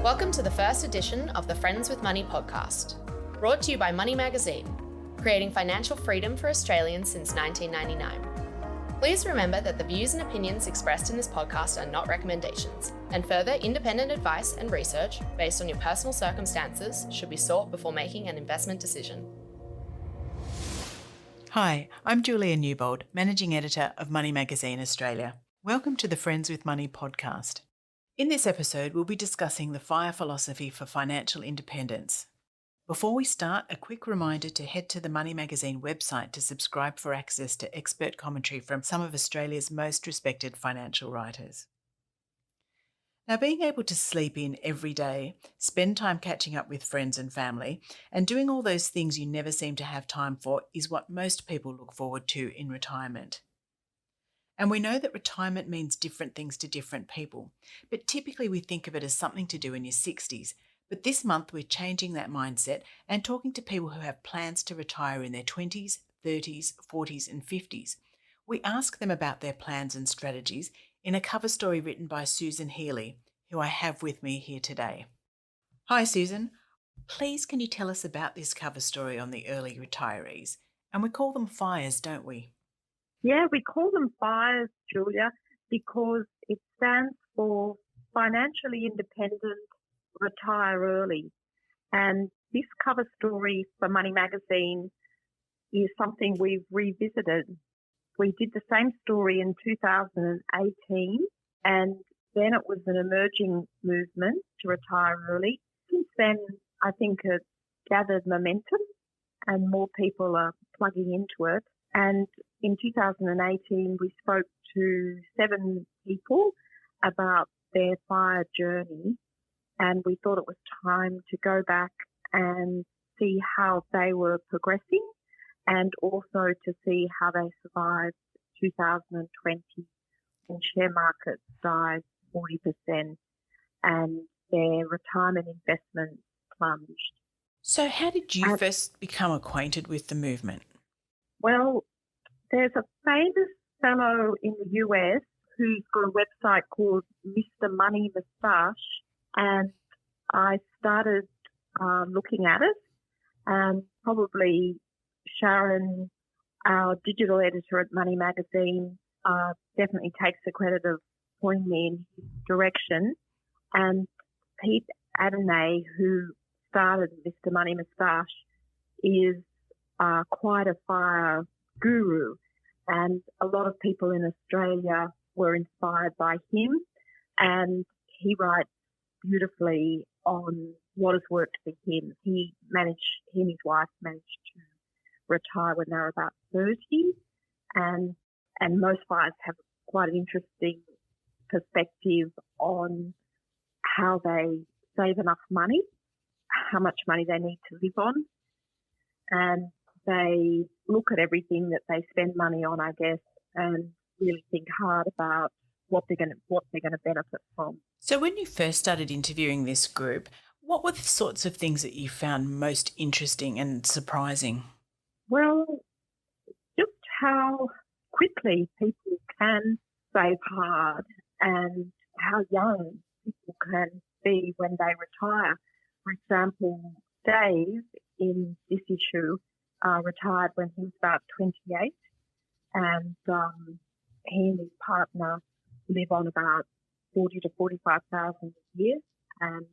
Welcome to the first edition of the Friends with Money podcast, brought to you by Money Magazine, creating financial freedom for Australians since 1999. Please remember that the views and opinions expressed in this podcast are not recommendations, and further independent advice and research based on your personal circumstances should be sought before making an investment decision. Hi, I'm Julia Newbold, Managing Editor of Money Magazine Australia. Welcome to the Friends with Money podcast. In this episode, we'll be discussing the FIRE philosophy for financial independence. Before we start, a quick reminder to head to the Money Magazine website to subscribe for access to expert commentary from some of Australia's most respected financial writers. Now, being able to sleep in every day, spend time catching up with friends and family, and doing all those things you never seem to have time for is what most people look forward to in retirement. And we know that retirement means different things to different people, but typically we think of it as something to do in your 60s. But this month we're changing that mindset and talking to people who have plans to retire in their 20s, 30s, 40s and 50s. We ask them about their plans and strategies in a cover story written by Susan Healy, who I have with me here today. Hi Susan, please can you tell us about this cover story on the early retirees? And we call them FIREs, don't we? Yeah, we call them FIREs, Julia, because it stands for Financially Independent Retire Early. And this cover story for Money Magazine is something we've revisited. We did the same story in 2018, and then it was an emerging movement to retire early. Since then, I think it's gathered momentum and more people are plugging into it. And in 2018, we spoke to 7 people about their FIRE journey, and we thought it was time to go back and see how they were progressing and also to see how they survived 2020 when share markets died 40% and their retirement investments plunged. So how did you first become acquainted with the movement? Well, there's a famous fellow in the US who's got a website called Mr. Money Mustache, and I started looking at it, and probably Sharon, our digital editor at Money Magazine, definitely takes the credit of pointing me in his direction. And Pete Adonay, who started Mr. Money Mustache, is quite a FIRE guru. And a lot of people in Australia were inspired by him. And he writes beautifully on what has worked for him. He and his wife managed to retire when they were about 30, and most FIREs have quite an interesting perspective on how they save enough money, how much money they need to live on, and they look at everything that they spend money on, I guess, and really think hard about what they're going to benefit from. So when you first started interviewing this group, what were the sorts of things that you found most interesting and surprising? Well, just how quickly people can save hard and how young people can be when they retire. For example, Dave in this issue retired when he was about 28, and he and his partner live on about 40 to 45,000 a year, and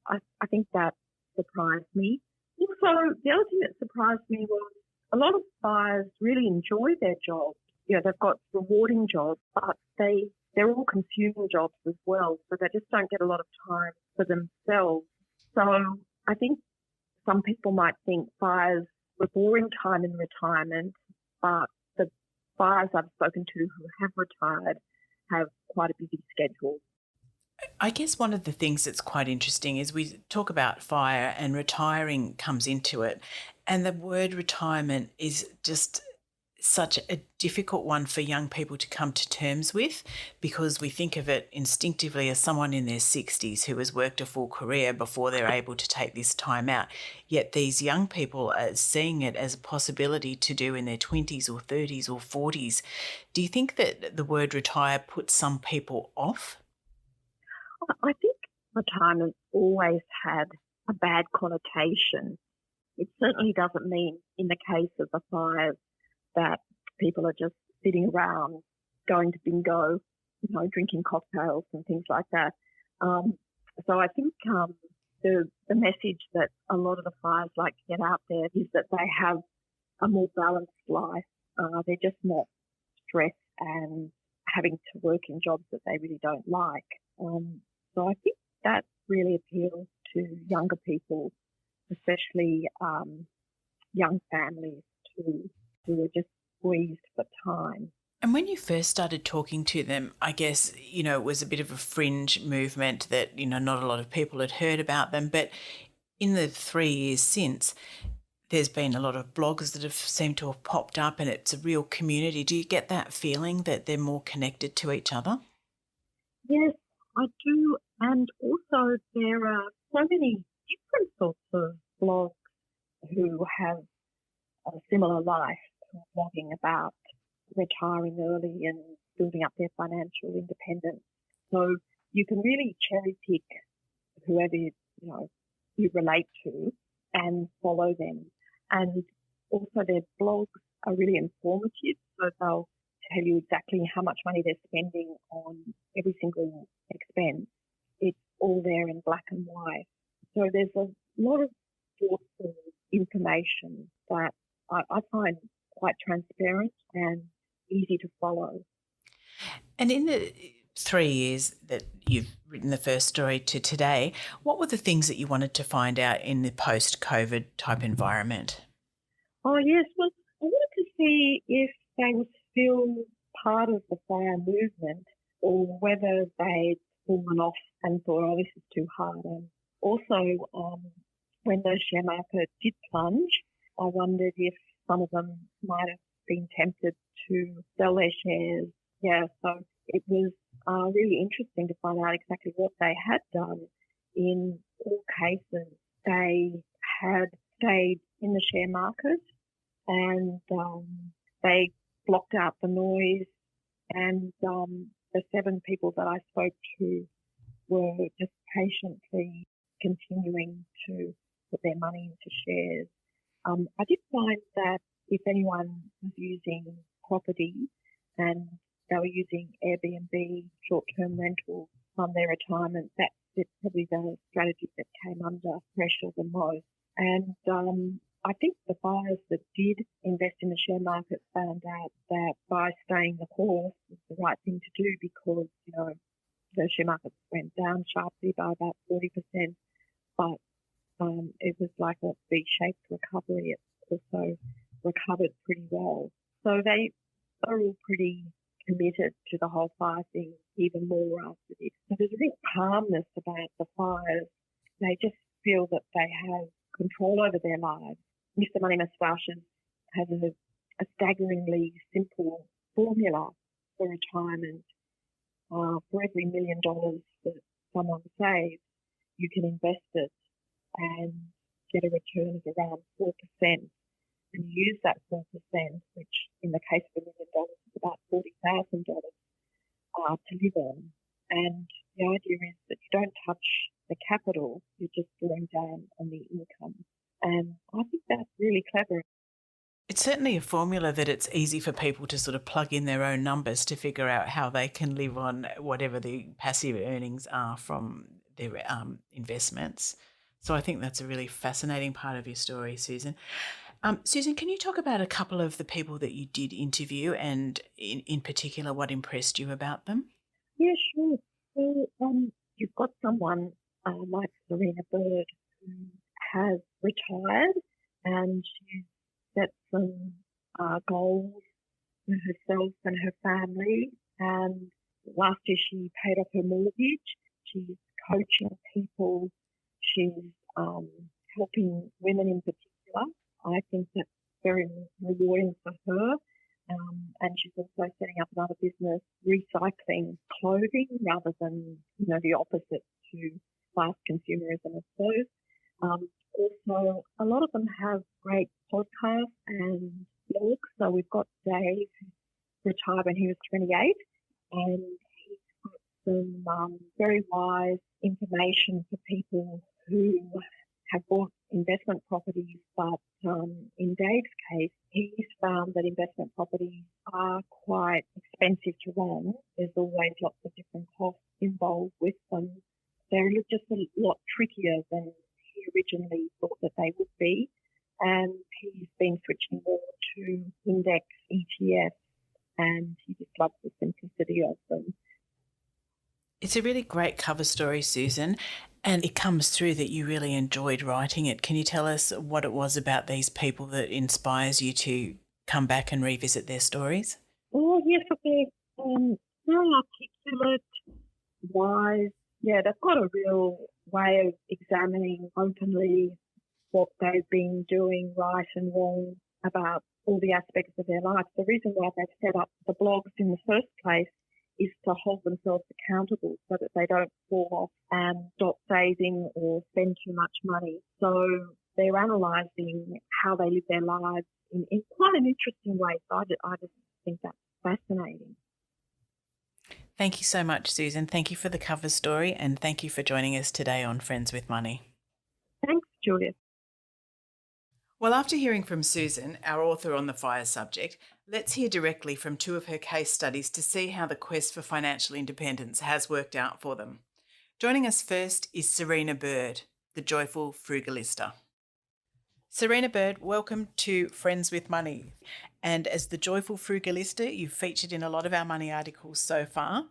I think that surprised me. Also, the other thing that surprised me was a lot of FIREs really enjoy their jobs. You know, they've got rewarding jobs, but they're all consuming jobs as well, so they just don't get a lot of time for themselves. So I think some people might think FIREs were boring time in retirement, but the FIREs I've spoken to who have retired have quite a busy schedule. I guess one of the things that's quite interesting is we talk about FIRE and retiring comes into it, and the word retirement is just such a difficult one for young people to come to terms with, because we think of it instinctively as someone in their 60s who has worked a full career before they're able to take this time out. Yet these young people are seeing it as a possibility to do in their 20s or 30s or 40s. Do you think that the word retire puts some people off? I think retirement's always had a bad connotation. It certainly doesn't mean in the case of the fires that people are just sitting around going to bingo, drinking cocktails and things like that. So I think the message that a lot of the fires like to get out there is that they have a more balanced life. They're just not stressed and having to work in jobs that they really don't like. So I think that really appeals to younger people, especially young families too, who are just squeezed for time. And when you first started talking to them, I guess, it was a bit of a fringe movement that, not a lot of people had heard about them. But in the 3 years since, there's been a lot of blogs that have seemed to have popped up and it's a real community. Do you get that feeling that they're more connected to each other? Yes, I do. And also there are so many different sorts of blogs who have a similar life, blogging about retiring early and building up their financial independence. So you can really cherry pick whoever you relate to and follow them. And also their blogs are really informative, so they'll tell you exactly how much money they're spending on every single expense. It's all there in black and white. So there's a lot of thoughtful information that I find quite transparent and easy to follow. And in the 3 years that you've written the first story to today, what were the things that you wanted to find out in the post-COVID type environment? Oh, yes. Well, I wanted to see if they were still part of the fire movement or whether they'd fallen off and thought, oh, this is too hard. And also, when the share market did plunge, I wondered if some of them might have been tempted to sell their shares. Yeah, so it was really interesting to find out exactly what they had done. In all cases, they had stayed in the share market and they blocked out the noise, and the 7 people that I spoke to were just patiently continuing to put their money into shares. I did find that if anyone was using property and they were using Airbnb, short-term rentals on their retirement, that's probably the strategy that came under pressure the most. And I think the buyers that did invest in the share market found out that by staying the course was the right thing to do because, the share market went down sharply by about 40%, but it was like a V-shaped recovery. It also recovered pretty well. So they are all pretty committed to the whole fire thing even more after this. So there's a real calmness about the fires. They just feel that they have control over their lives. Mr. Money Mustache has a staggeringly simple formula for retirement. For every $1 million that someone saves, you can invest it and get a return of around 4%. And you use that 4%, which in the case of $1 million is about $40,000 to live on. And the idea is that you don't touch the capital, you're just drawing down on the income. And I think that's really clever. It's certainly a formula that it's easy for people to sort of plug in their own numbers to figure out how they can live on whatever the passive earnings are from their investments. So I think that's a really fascinating part of your story, Susan. Susan, can you talk about a couple of the people that you did interview and in particular what impressed you about them? Yeah, sure. So you've got someone like Serena Bird who has retired and she's set some goals for herself and her family. And last year she paid off her mortgage. She's coaching people. She's helping women in particular. I think that's very rewarding for her. And she's also setting up another business, recycling clothing rather than, the opposite to fast consumerism, I suppose. Also, a lot of them have great podcasts and blogs. So we've got Dave, who retired when he was 28, and he's got some very wise information for people who have bought investment properties, but in Dave's case, he's found that investment properties are quite expensive to run. There's always lots of different costs involved with them. They're just a lot trickier than he originally thought that they would be. And he's been switching more to index ETFs, and he just loves the simplicity of them. It's a really great cover story, Susan, and it comes through that you really enjoyed writing it. Can you tell us what it was about these people that inspires you to come back and revisit their stories? Oh, yes, okay. Very articulate, wise. Yeah, they've got a real way of examining openly what they've been doing right and wrong about all the aspects of their life. The reason why they've set up the blogs in the first place is to hold themselves accountable so that they don't fall off and stop saving or spend too much money. So they're analysing how they live their lives in quite an interesting way. So I just think that's fascinating. Thank you so much, Susan. Thank you for the cover story, and thank you for joining us today on Friends with Money. Thanks, Julia. Well, after hearing from Susan, our author on the FIRE subject, let's hear directly from two of her case studies to see how the quest for financial independence has worked out for them. Joining us first is Serena Bird, the joyful frugalista. Serena Bird, welcome to Friends with Money. And as the joyful frugalista, you've featured in a lot of our money articles so far.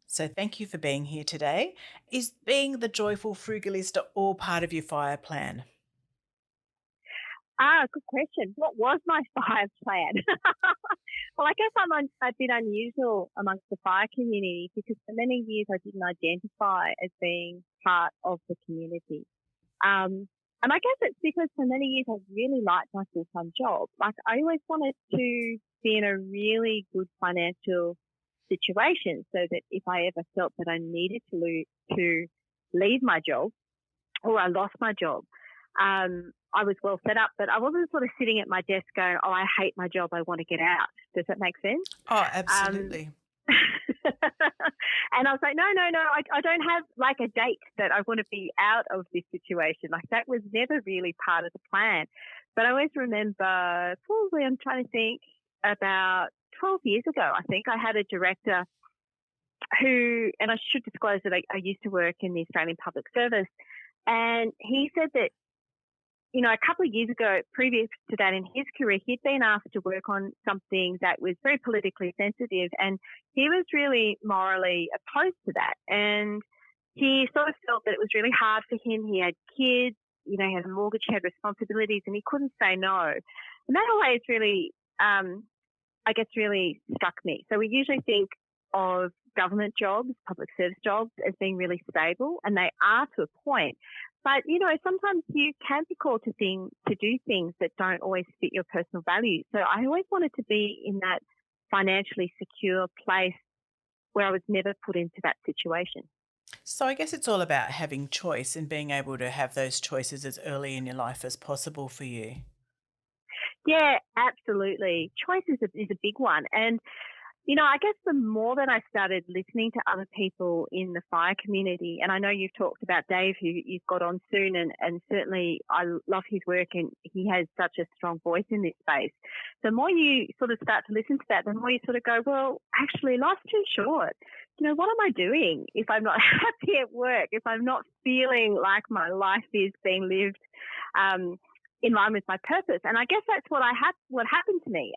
So thank you for being here today. Is being the joyful frugalista all part of your FIRE plan? Good question. What was my FIRE plan? Well, I guess I'm a bit unusual amongst the FIRE community because for many years I didn't identify as being part of the community. And I guess it's because for many years I really liked my full-time job. Like I always wanted to be in a really good financial situation so that if I ever felt that I needed to leave my job or I lost my job, I was well set up, but I wasn't sort of sitting at my desk going, oh, I hate my job, I want to get out. Does that make sense? Oh, absolutely. And I was like, no, I don't have like a date that I want to be out of this situation. Like that was never really part of the plan. But I always remember, probably I'm trying to think, about 12 years ago, I think I had a director who, and I should disclose that I used to work in the Australian Public Service, and he said that, you know, a couple of years ago, previous to that in his career, he'd been asked to work on something that was very politically sensitive, and he was really morally opposed to that. And he sort of felt that it was really hard for him. He had kids, you know, he had a mortgage, he had responsibilities, and he couldn't say no. And that always really, I guess, really struck me. So we usually think of government jobs, public service jobs as being really stable, and they are to a point. But, you know, sometimes you can be called to do things that don't always fit your personal values. So I always wanted to be in that financially secure place where I was never put into that situation. So I guess it's all about having choice and being able to have those choices as early in your life as possible for you. Yeah, absolutely. Choice is a big one. And, you know, I guess the more that I started listening to other people in the FIRE community, and I know you've talked about Dave, who you've got on soon, and certainly I love his work and he has such a strong voice in this space. The more you sort of start to listen to that, the more you sort of go, well, actually life's too short. You know, what am I doing if I'm not happy at work, if I'm not feeling like my life is being lived in line with my purpose? And I guess that's what happened to me.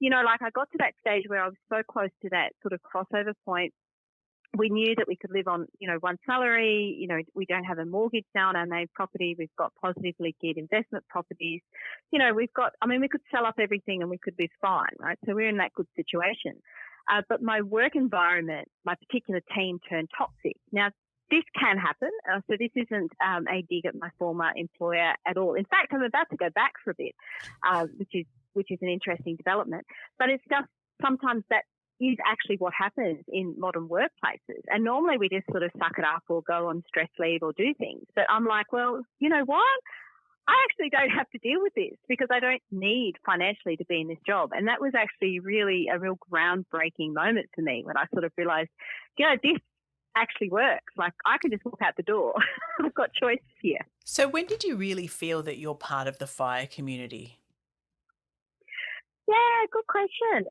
You know, like I got to that stage where I was so close to that sort of crossover point. We knew that we could live on, you know, one salary. You know, we don't have a mortgage now on our main property. We've got positively geared investment properties. You know, we could sell up everything and we could live fine, right? So we're in that good situation. But my work environment, my particular team turned toxic. Now, this can happen. So this isn't a dig at my former employer at all. In fact, I'm about to go back for a bit, which is an interesting development. But it's just sometimes that is actually what happens in modern workplaces. And normally we just sort of suck it up or go on stress leave or do things. But I'm like, well, you know what? I actually don't have to deal with this because I don't need financially to be in this job. And that was actually really a real groundbreaking moment for me when I sort of realized, you know, this actually works. Like, I can just walk out the door. I've got choices here. So when did you really feel that you're part of the FIRE community? Yeah, good question.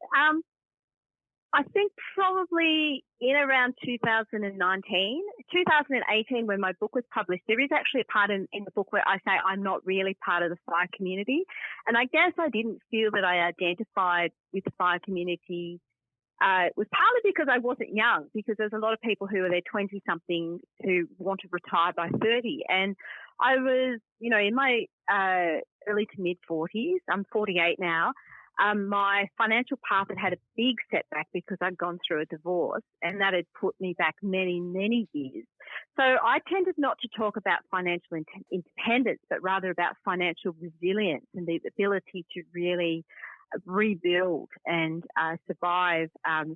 I think probably in around 2019, 2018, when my book was published, there is actually a part in the book where I say I'm not really part of the FIRE community. And I guess I didn't feel that I identified with the FIRE community. It was partly because I wasn't young, because there's a lot of people who are their 20-something who want to retire by 30. And I was, in my early to mid 40s. I'm 48 now. My financial path had a big setback because I'd gone through a divorce, and that had put me back many, many years. So I tended not to talk about financial independence, but rather about financial resilience and the ability to really rebuild and survive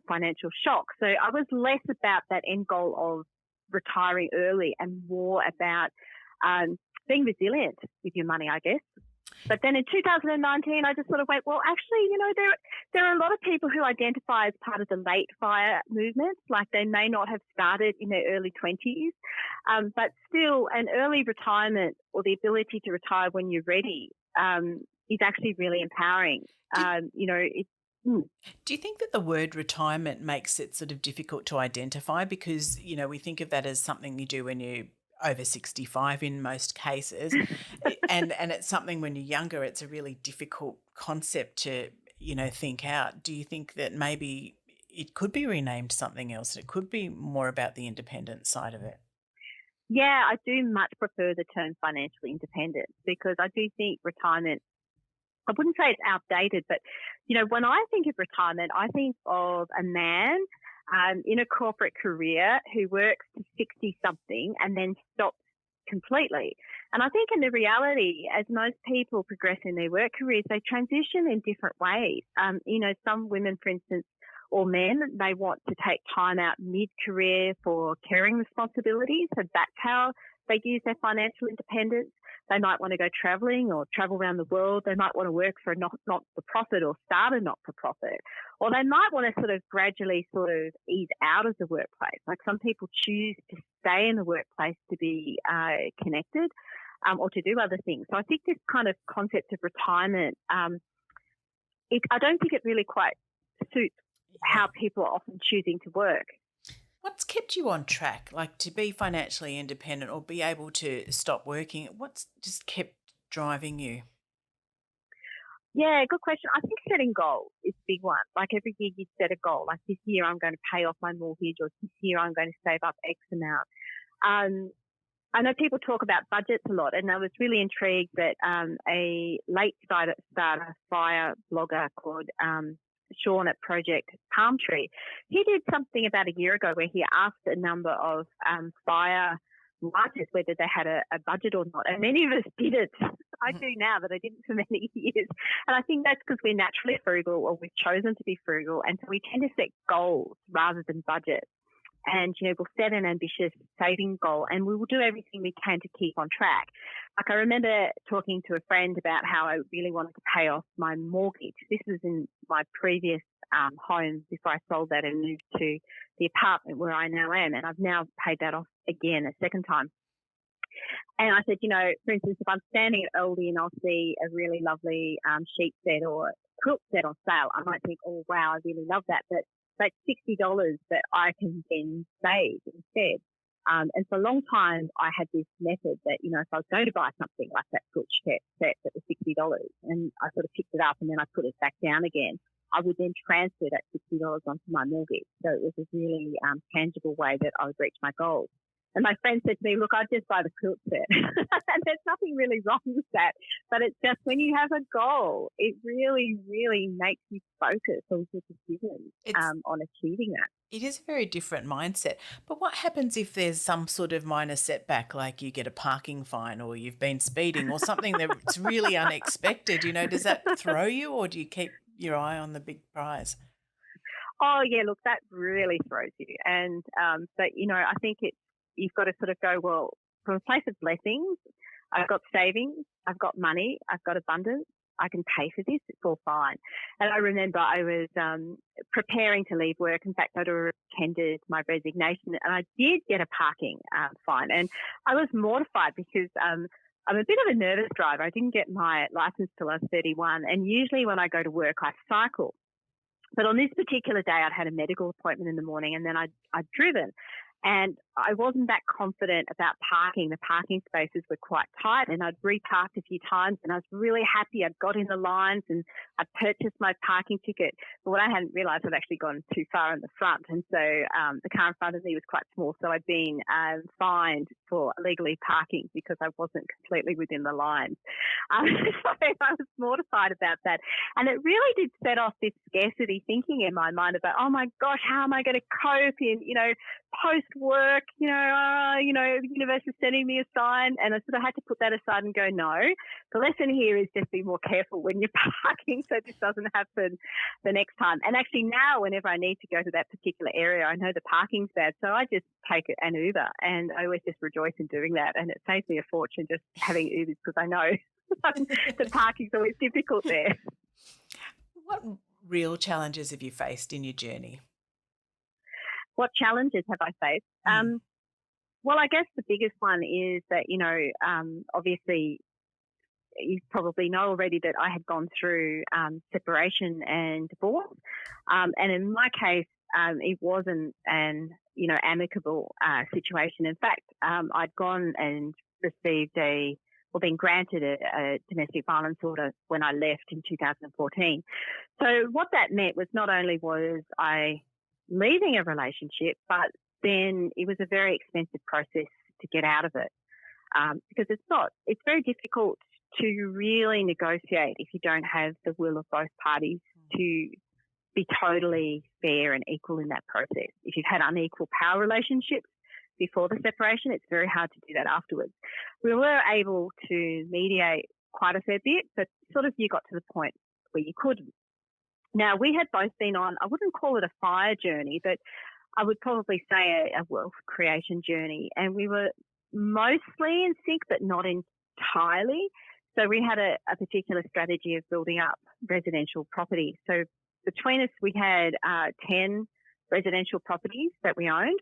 financial shock. So I was less about that end goal of retiring early and more about being resilient with your money, I guess. But then in 2019, I just sort of went, well, actually, there are a lot of people who identify as part of the late FIRE movement. Like, they may not have started in their early 20s, but still an early retirement or the ability to retire when you're ready is actually really empowering. Do you think that the word retirement makes it sort of difficult to identify? Because, we think of that as something you do when you're over 65 in most cases. and it's something when you're younger, it's a really difficult concept to, think out. Do you think that maybe it could be renamed something else? It could be more about the independent side of it? Yeah, I do much prefer the term financial independence, because I do think retirement, I wouldn't say it's outdated, but, when I think of retirement, I think of a man in a corporate career who works to 60-something and then stops completely. And I think in the reality, as most people progress in their work careers, they transition in different ways. Some women, for instance, or men, they want to take time out mid-career for caring responsibilities. So that's how they use their financial independence. They might want to go traveling or travel around the world. They might want to work for a not-for-profit or start a not-for-profit. Or they might want to sort of gradually sort of ease out of the workplace. Like, some people choose to stay in the workplace to be connected or to do other things. So I think this kind of concept of retirement, I don't think it really quite suits how people are often choosing to work. What's kept you on track, like to be financially independent or be able to stop working? What's just kept driving you? Yeah, good question. I think setting goals is a big one. Like, every year you set a goal. Like, this year I'm going to pay off my mortgage, or this year I'm going to save up X amount. I know people talk about budgets a lot, and I was really intrigued that a late starter FIRE blogger called Sean at Project Palm Tree, he did something about a year ago where he asked a number of FIRE writers whether they had a budget or not, and many of us didn't. I do now, but I didn't for many years. And I think that's because we're naturally frugal, or we've chosen to be frugal, and so we tend to set goals rather than budgets. And, we'll set an ambitious saving goal, and we will do everything we can to keep on track. Like, I remember talking to a friend about how I really wanted to pay off my mortgage. This was in my previous home before I sold that and moved to the apartment where I now am. And I've now paid that off again a second time. And I said, for instance, if I'm standing at Aldi and I'll see a really lovely sheet set or quilt set on sale, I might think, oh, wow, I really love that. But that's $60 that I can then save instead. And for a long time, I had this method that, if I was going to buy something like that quilt set that was $60 and I sort of picked it up and then I put it back down again, I would then transfer that $60 onto my mortgage. So it was a really tangible way that I would reach my goals. And my friend said to me, look, I'd just buy the quilt set. And there's nothing really wrong with that. But it's just when you have a goal, it really, really makes you focus on your decisions on achieving that. It is a very different mindset. But what happens if there's some sort of minor setback, like you get a parking fine or you've been speeding or something that's really unexpected? Does that throw you, or do you keep your eye on the big prize? Oh, yeah, look, that really throws you. And but, I think you've got to sort of go, well, from a place of blessings, I've got savings, I've got money, I've got abundance, I can pay for this. It's all fine. And I remember I was preparing to leave work. In fact, I'd already tendered my resignation, and I did get a parking fine. And I was mortified because I'm a bit of a nervous driver. I didn't get my license till I was 31, and usually when I go to work, I cycle. But on this particular day, I'd had a medical appointment in the morning, and then I'd driven. And I wasn't that confident about parking. The parking spaces were quite tight, and I'd reparked a few times, and I was really happy. I'd got in the lines and I'd purchased my parking ticket. But what I hadn't realised, I'd actually gone too far in the front. And so the car in front of me was quite small. So I'd been fined for illegally parking because I wasn't completely within the lines. So I was mortified about that. And it really did set off this scarcity thinking in my mind about, oh my gosh, how am I going to cope in, post-work, the universe is sending me a sign, and I sort of had to put that aside and go, no, the lesson here is just be more careful when you're parking so this doesn't happen the next time. And actually now, whenever I need to go to that particular area, I know the parking's bad, so I just take an Uber, and I always just rejoice in doing that, and it saves me a fortune just having Ubers because I know the parking's always difficult there. What real challenges have you faced in your journey? What challenges have I faced? Well, I guess the biggest one is that, obviously you probably know already that I had gone through separation and divorce. And in my case, it wasn't an, amicable situation. In fact, I'd gone and received been granted a domestic violence order when I left in 2014. So what that meant was not only was I leaving a relationship, but then it was a very expensive process to get out of it because it's very difficult to really negotiate if you don't have the will of both parties to be totally fair and equal in that process. If you've had unequal power relationships before the separation, it's very hard to do that afterwards. We were able to mediate quite a fair bit, but sort of you got to the point where you couldn't. Now, we had both been on, I wouldn't call it a fire journey, but I would probably say a wealth creation journey. And we were mostly in sync, but not entirely. So we had a particular strategy of building up residential properties. So between us, we had 10 residential properties that we owned,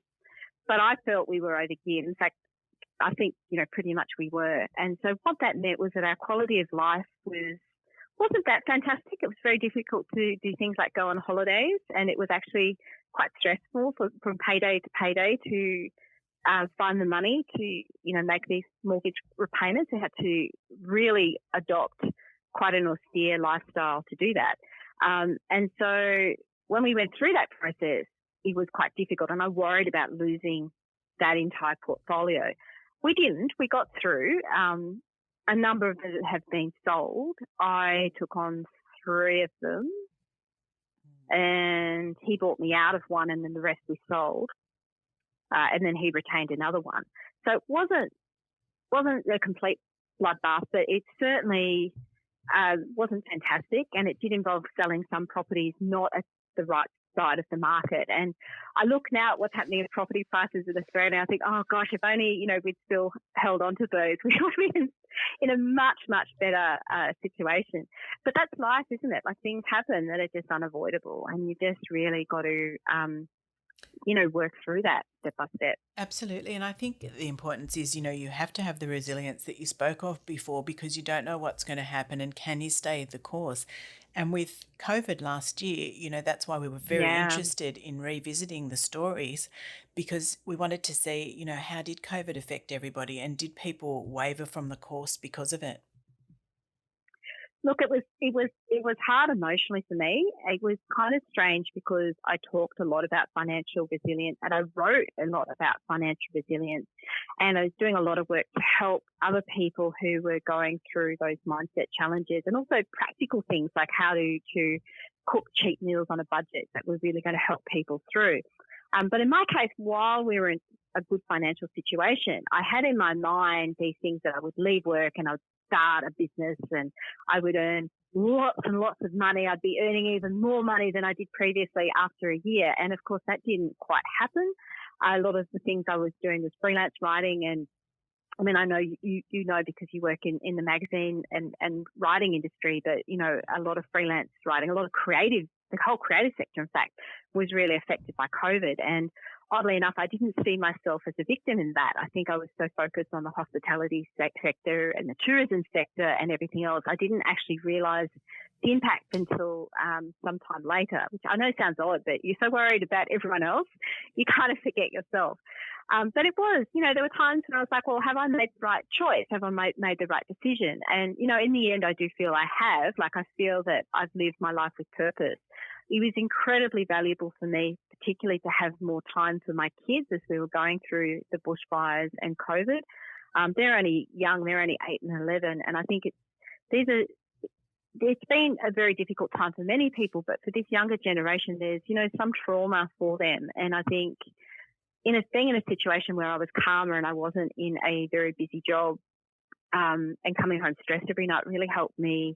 but I felt we were overgeared. In fact, I think, pretty much we were. And so what that meant was that our quality of life wasn't that fantastic. It was very difficult to do things like go on holidays, and it was actually quite stressful from payday to payday to find the money to, make these mortgage repayments. We had to really adopt quite an austere lifestyle to do that. And so when we went through that process, it was quite difficult, and I worried about losing that entire portfolio. We didn't. We got through. A number of them have been sold. I took on 3 of them, and he bought me out of one, and then the rest we sold. And then he retained another one. So it wasn't a complete bloodbath, but it certainly wasn't fantastic, and it did involve selling some properties not at the right side of the market. And I look now at what's happening with property prices in Australia, and I think, oh gosh, if only, we'd still held on to those, we would be in a much, much better situation. But that's life, isn't it? Like, things happen that are just unavoidable, and you just really got to, work through that step by step. Absolutely. And I think the importance is, you have to have the resilience that you spoke of before, because you don't know what's going to happen, and can you stay the course? And with COVID last year, that's why we were very interested in revisiting the stories, because we wanted to see, how did COVID affect everybody, and did people waver from the course because of it? Look, it was hard emotionally for me. It was kind of strange because I talked a lot about financial resilience, and I wrote a lot about financial resilience, and I was doing a lot of work to help other people who were going through those mindset challenges, and also practical things like how to cook cheap meals on a budget that were really going to help people through. But in my case, while we were in a good financial situation, I had in my mind these things that I would leave work and I would start a business, and I would earn lots and lots of money. I'd be earning even more money than I did previously after a year. And of course, that didn't quite happen. A lot of the things I was doing was freelance writing and I mean, I know you know because you work in the magazine and writing industry, but, you know, a lot of freelance writing, a lot of the whole creative sector, in fact, was really affected by COVID. And oddly enough, I didn't see myself as a victim in that. I think I was so focused on the hospitality sector and the tourism sector and everything else. I didn't actually realise the impact until sometime later, which I know sounds odd, but you're so worried about everyone else, you kind of forget yourself. But it was, you know, there were times when I was like, well, have I made the right choice? Have I made the right decision? And, you know, in the end, I do feel I have. Like, I feel that I've lived my life with purpose. It was incredibly valuable for me, particularly to have more time for my kids as we were going through the bushfires and COVID. They're only young, they're only 8 and 11. And I think it's been a very difficult time for many people, but for this younger generation, there's, you know, some trauma for them. And I think being in a situation where I was calmer and I wasn't in a very busy job and coming home stressed every night really helped me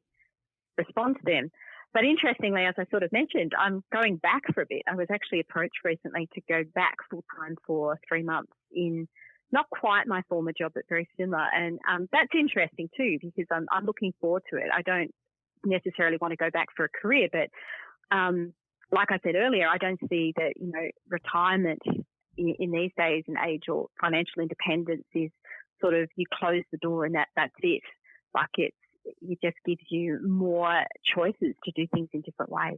respond to them. But interestingly, as I sort of mentioned, I'm going back for a bit. I was actually approached recently to go back full-time for 3 months in not quite my former job, but very similar. And that's interesting too, because I'm looking forward to it. I don't necessarily want to go back for a career, but like I said earlier, I don't see that, you know, retirement in these days and age or financial independence is sort of you close the door and that's it. Like it just gives you more choices to do things in different ways.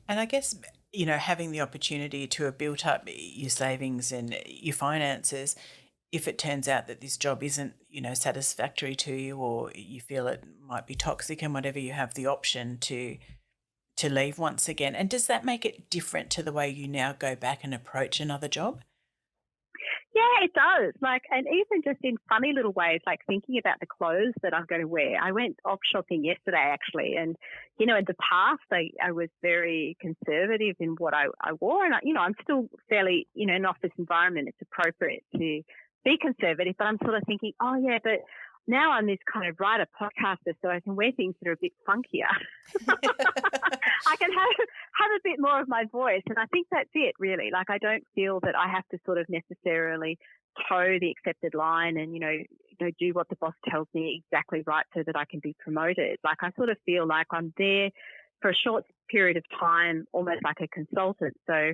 And I guess, you know, having the opportunity to have built up your savings and your finances, if it turns out that this job isn't, you know, satisfactory to you or you feel it might be toxic and whatever, you have the option to leave once again. And does that make it different to the way you now go back and approach another job? Yeah, it does. Like, and even just in funny little ways, like thinking about the clothes that I'm going to wear. I went off shopping yesterday, actually. And, you know, in the past, I was very conservative in what I wore. And, you know, I'm still fairly, you know, in an office environment, it's appropriate to be conservative. But I'm sort of thinking, oh, yeah, but now I'm this kind of writer podcaster, so I can wear things that are a bit funkier. I can have a bit more of my voice. And I think that's it, really. Like, I don't feel that I have to sort of necessarily toe the accepted line and, you know, do what the boss tells me exactly right so that I can be promoted. Like, I sort of feel like I'm there for a short period of time, almost like a consultant. So,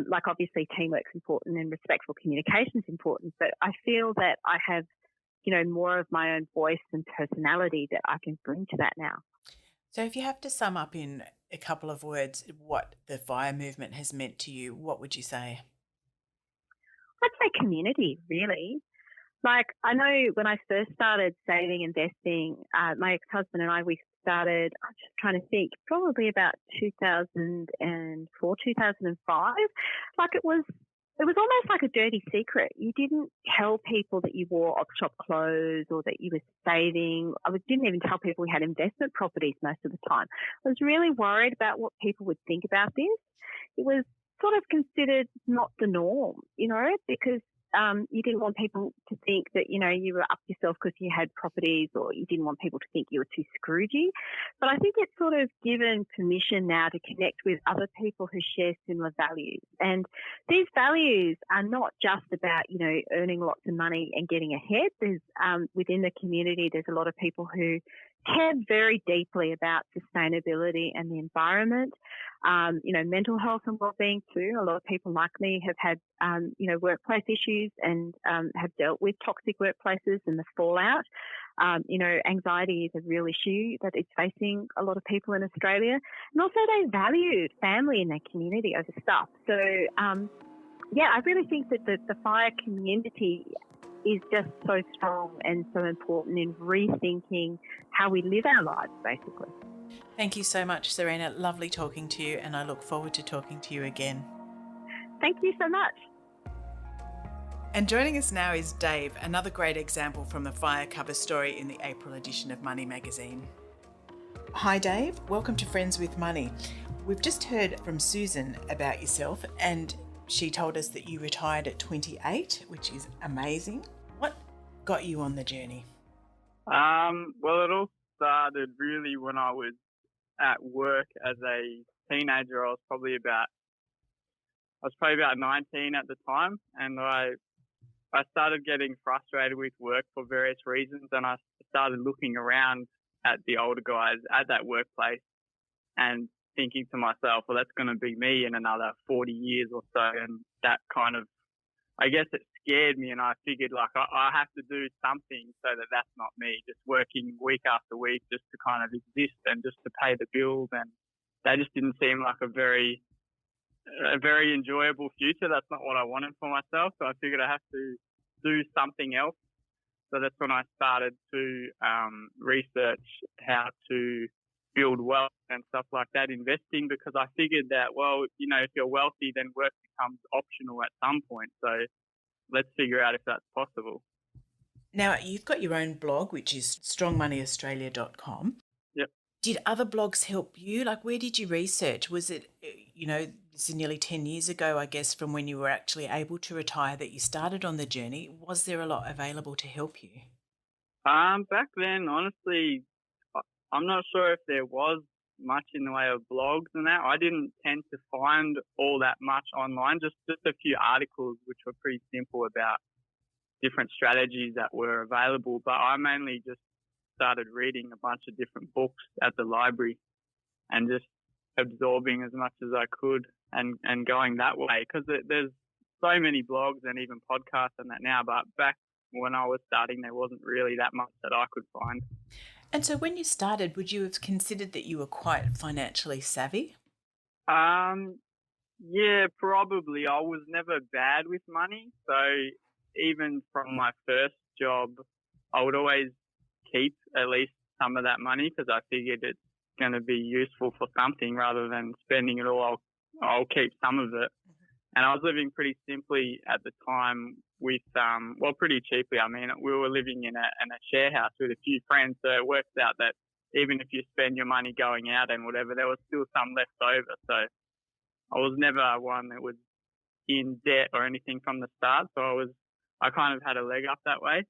like, obviously teamwork's important and respectful communication's important, but I feel that I have, you know, more of my own voice and personality that I can bring to that now. So if you have to sum up in a couple of words what the FIRE movement has meant to you, what would you say? I'd say community, really. Like, I know when I first started saving, investing, my ex-husband and I, we started, I'm just trying to think, probably about 2004, 2005. Like, it was almost like a dirty secret. You didn't tell people that you wore op shop clothes or that you were saving. Didn't even tell people we had investment properties most of the time. I was really worried about what people would think about this. It was sort of considered not the norm, you know, because you didn't want people to think that, you know, you were up yourself because you had properties, or you didn't want people to think you were too Scroogey. But I think it's sort of given permission now to connect with other people who share similar values. And these values are not just about, you know, earning lots of money and getting ahead. There's within the community, there's a lot of people who care very deeply about sustainability and the environment. You know, mental health and well-being too. A lot of people like me have had, you know, workplace issues and have dealt with toxic workplaces and the fallout. You know, anxiety is a real issue that is facing a lot of people in Australia. And also they value family in their community over stuff. So, yeah, I really think that the FIRE community is just so strong and so important in rethinking how we live our lives, basically. Thank you so much, Serena. Lovely talking to you, and I look forward to talking to you again. Thank you so much. And joining us now is Dave, another great example from the FIRE cover story in the April edition of Money magazine. Hi Dave, welcome to Friends with Money. We've just heard from Susan about yourself, and she told us that you retired at 28, which is amazing. What got you on the journey? Well, it all started really when I was at work as a teenager. I was probably about 19 at the time, and I I started getting frustrated with work for various reasons, and I started looking around at the older guys at that workplace and thinking to myself, well, that's going to be me in another 40 years or so. And that kind of, I guess it scared me, and I figured like I have to do something so that that's not me, just working week after week just to kind of exist and just to pay the bills. And that just didn't seem like a very enjoyable future. That's not what I wanted for myself. So I figured I have to do something else. So that's when I started to research how to build wealth and stuff like that, investing, because I figured that, well, you know, if you're wealthy, then work becomes optional at some point. So let's figure out if that's possible. Now, you've got your own blog, which is strongmoneyaustralia.com. Yep. Did other blogs help you? Like, where did you research? Was it, you know, this is nearly 10 years ago, I guess, from when you were actually able to retire that you started on the journey. Was there a lot available to help you? Back then, honestly, I'm not sure if there was much in the way of blogs and that. I didn't tend to find all that much online, just a few articles which were pretty simple about different strategies that were available. But I mainly just started reading a bunch of different books at the library and just absorbing as much as I could and going that way, because there's so many blogs and even podcasts and that now, but back when I was starting, there wasn't really that much that I could find. And so when you started, would you have considered that you were quite financially savvy? Yeah, probably. I was never bad with money. So even from my first job, I would always keep at least some of that money because I figured it's going to be useful for something rather than spending it all. I'll keep some of it. And I was living pretty simply at the time with, pretty cheaply. I mean, we were living in a share house with a few friends. So it works out that even if you spend your money going out and whatever, there was still some left over. So I was never one that was in debt or anything from the start. So I kind of had a leg up that way.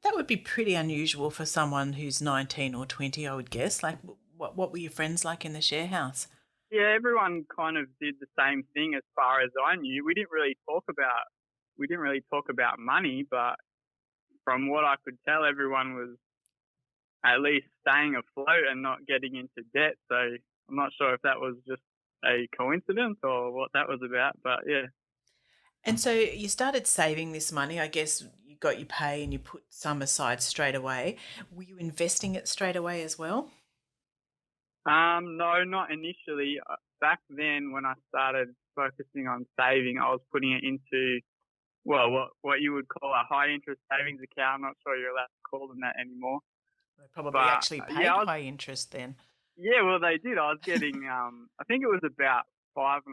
That would be pretty unusual for someone who's 19 or 20, I would guess. Like, what were your friends like in the share house? Yeah, everyone kind of did the same thing as far as I knew. We didn't really talk about money, but from what I could tell, everyone was at least staying afloat and not getting into debt. So I'm not sure if that was just a coincidence or what that was about, but yeah. And so you started saving this money. I guess you got your pay and you put some aside straight away. Were you investing it straight away as well? No, not initially. Back then, when I started focusing on saving, I was putting it into, what you would call a high interest savings account. I'm not sure you're allowed to call them that anymore. They probably actually paid high interest then. Yeah, well, they did. I was getting, I think it was about 5.5%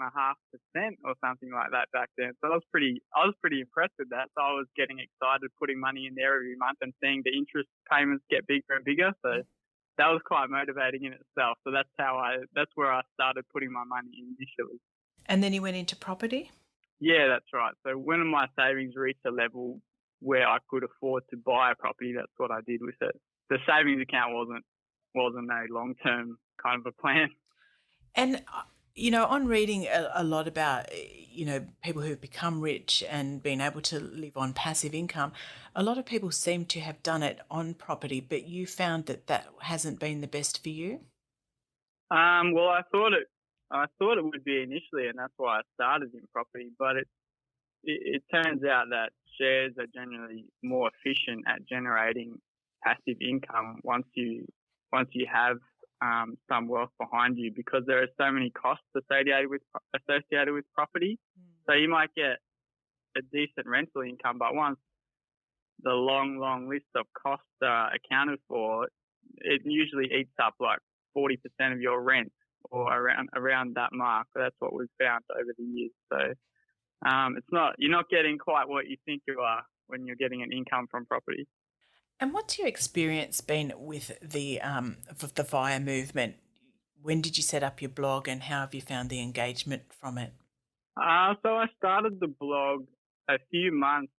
or something like that back then. So I was pretty impressed with that. So I was getting excited, putting money in there every month and seeing the interest payments get bigger and bigger. So that was quite motivating in itself. So that's where I started putting my money initially. And then you went into property? Yeah, that's right. So when my savings reached a level where I could afford to buy a property, that's what I did with it. The savings account wasn't a long-term kind of a plan. And, you know, on reading a lot about, you know, people who've become rich and been able to live on passive income, a lot of people seem to have done it on property, but you found that hasn't been the best for you? Well, I thought it would be initially, and that's why I started in property. But it turns out that shares are generally more efficient at generating passive income once you have some wealth behind you, because there are so many costs associated with property. So you might get a decent rental income, but once the long list of costs are accounted for, it usually eats up like 40% of your rent or around that mark. That's what we've found over the years. So you're not getting quite what you think you are when you're getting an income from property. And what's your experience been with the FIRE movement? When did you set up your blog and how have you found the engagement from it? So I started the blog a few months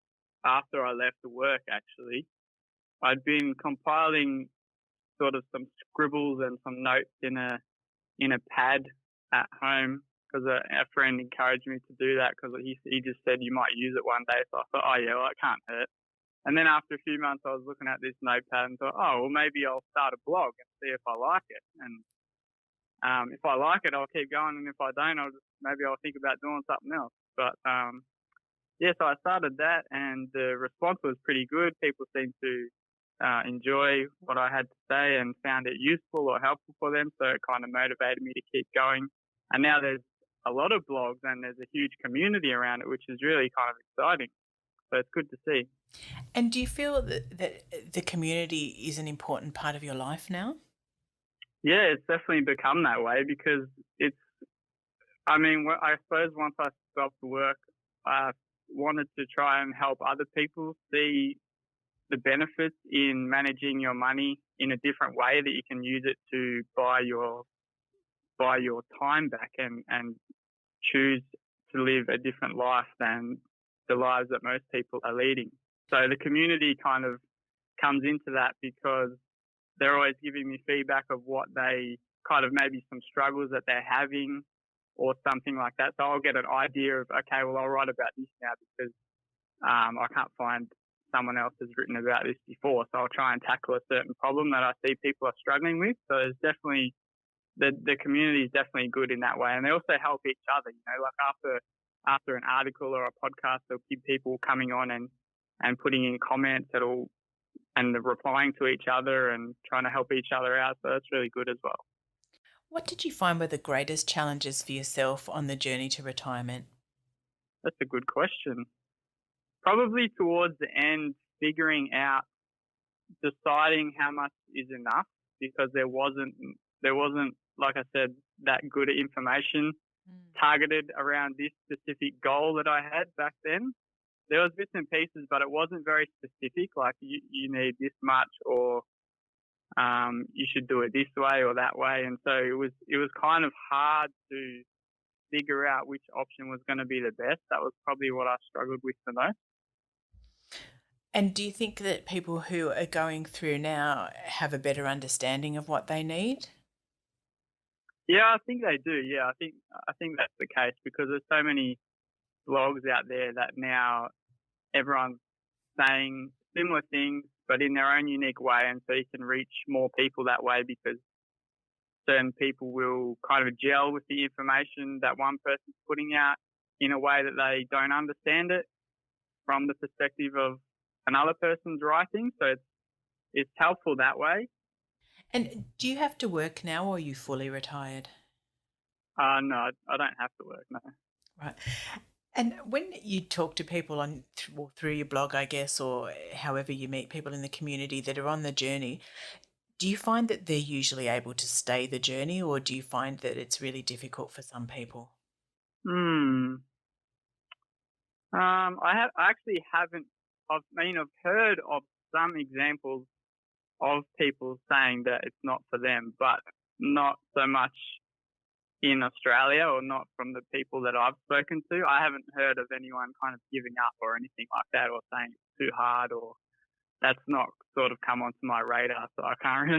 after I left work, actually. I'd been compiling sort of some scribbles and some notes in a pad at home because a friend encouraged me to do that because he just said you might use it one day. So I thought, oh yeah, well, it can't hurt. And then after a few months, I was looking at this notepad and thought, oh, well, maybe I'll start a blog and see if I like it. And if I like it, I'll keep going. And if I don't, maybe I'll think about doing something else. But yeah, so I started that, and the response was pretty good. People seemed to enjoy what I had to say and found it useful or helpful for them. So it kind of motivated me to keep going. And now there's a lot of blogs and there's a huge community around it, which is really kind of exciting. So it's good to see. And do you feel that the community is an important part of your life now? Yeah, it's definitely become that way because I suppose once I stopped work, I wanted to try and help other people see the benefits in managing your money in a different way, that you can use it to buy your time back and choose to live a different life than the lives that most people are leading. So the community kind of comes into that because they're always giving me feedback of what they kind of maybe some struggles that they're having or something like that. So I'll get an idea of, okay, well, I'll write about this now because I can't find someone else has written about this before. So I'll try and tackle a certain problem that I see people are struggling with. So there's definitely, the community is definitely good in that way. And they also help each other, like after an article or a podcast, there'll be people coming on and putting in comments and replying to each other and trying to help each other out. So that's really good as well. What did you find were the greatest challenges for yourself on the journey to retirement? That's a good question. Probably towards the end, figuring out, deciding how much is enough, because there wasn't, like I said, that good information targeted around this specific goal that I had back then. There was bits and pieces, but it wasn't very specific. Like you need this much, or you should do it this way or that way. And so it was kind of hard to figure out which option was going to be the best. That was probably what I struggled with the most. And do you think that people who are going through now have a better understanding of what they need? Yeah, I think they do. Yeah, I think that's the case because there's so many blogs out there that now everyone's saying similar things, but in their own unique way. And so you can reach more people that way because certain people will kind of gel with the information that one person's putting out in a way that they don't understand it from the perspective of another person's writing. So it's helpful that way. And do you have to work now, or are you fully retired? No, I don't have to work, no. Right. And when you talk to people through your blog, I guess, or however you meet people in the community that are on the journey, do you find that they're usually able to stay the journey, or do you find that it's really difficult for some people? I actually haven't. I've heard of some examples of people saying that it's not for them, but not so much in Australia, or not from the people that I've spoken to. I haven't heard of anyone kind of giving up or anything like that, or saying it's too hard, or that's not sort of come onto my radar. So I can't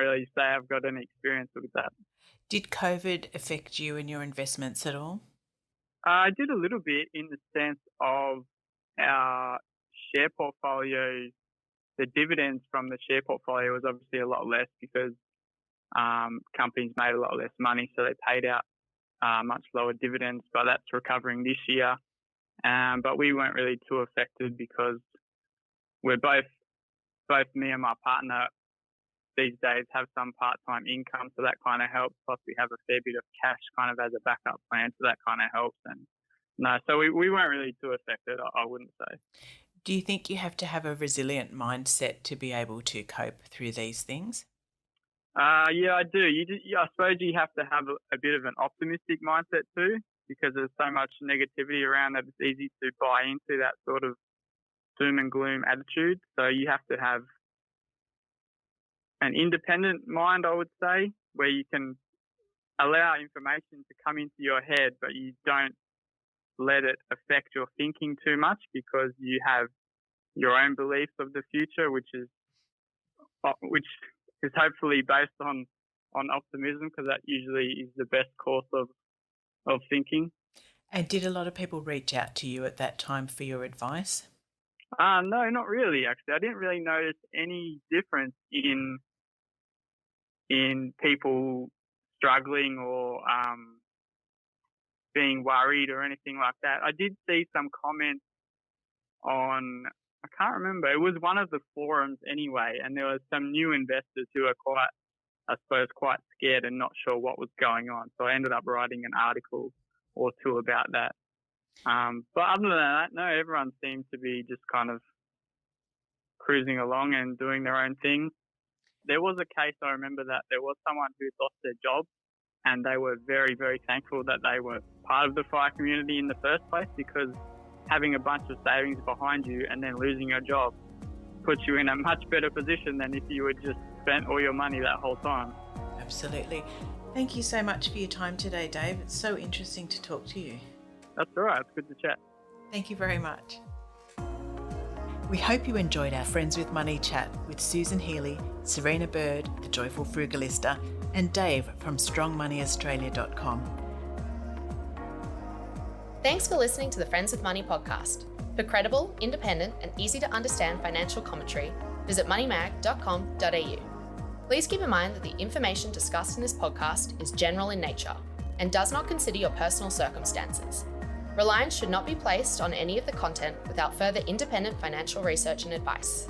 really say I've got any experience with that. Did COVID affect you and your investments at all? I did a little bit in the sense of our share portfolio. The dividends from the share portfolio was obviously a lot less because companies made a lot less money, so they paid out much lower dividends, but that's recovering this year. But we weren't really too affected because we're both me and my partner these days have some part-time income, so that kind of helps. Plus we have a fair bit of cash kind of as a backup plan, so that kind of helps. And no, so we weren't really too affected, I wouldn't say. Do you think you have to have a resilient mindset to be able to cope through these things? Yeah, I do. I suppose you have to have a bit of an optimistic mindset too, because there's so much negativity around that it's easy to buy into that sort of doom and gloom attitude. So you have to have an independent mind, I would say, where you can allow information to come into your head, but you don't let it affect your thinking too much, because you have your own beliefs of the future, which is hopefully based on optimism, because that usually is the best course of of thinking. And did a lot of people reach out to you at that time for your advice? No, not really. Actually, I didn't really notice any difference in people struggling or being worried or anything like that. I did see some comments on, I can't remember, it was one of the forums anyway, and there was some new investors who are quite scared and not sure what was going on. So I ended up writing an article or two about that. But other than that, no, everyone seemed to be just kind of cruising along and doing their own thing. There was a case, I remember, that there was someone who lost their job, and they were very, very thankful that they were part of the FIRE community in the first place, because having a bunch of savings behind you and then losing your job puts you in a much better position than if you had just spent all your money that whole time. Absolutely. Thank you so much for your time today, Dave. It's so interesting to talk to you. That's all right. It's good to chat. Thank you very much. We hope you enjoyed our Friends with Money chat with Susan Healy, Serena Bird, the Joyful Frugalista, and Dave from strongmoneyaustralia.com. Thanks for listening to the Friends with Money podcast. For credible, independent, and easy to understand financial commentary, visit moneymag.com.au. Please keep in mind that the information discussed in this podcast is general in nature and does not consider your personal circumstances. Reliance should not be placed on any of the content without further independent financial research and advice.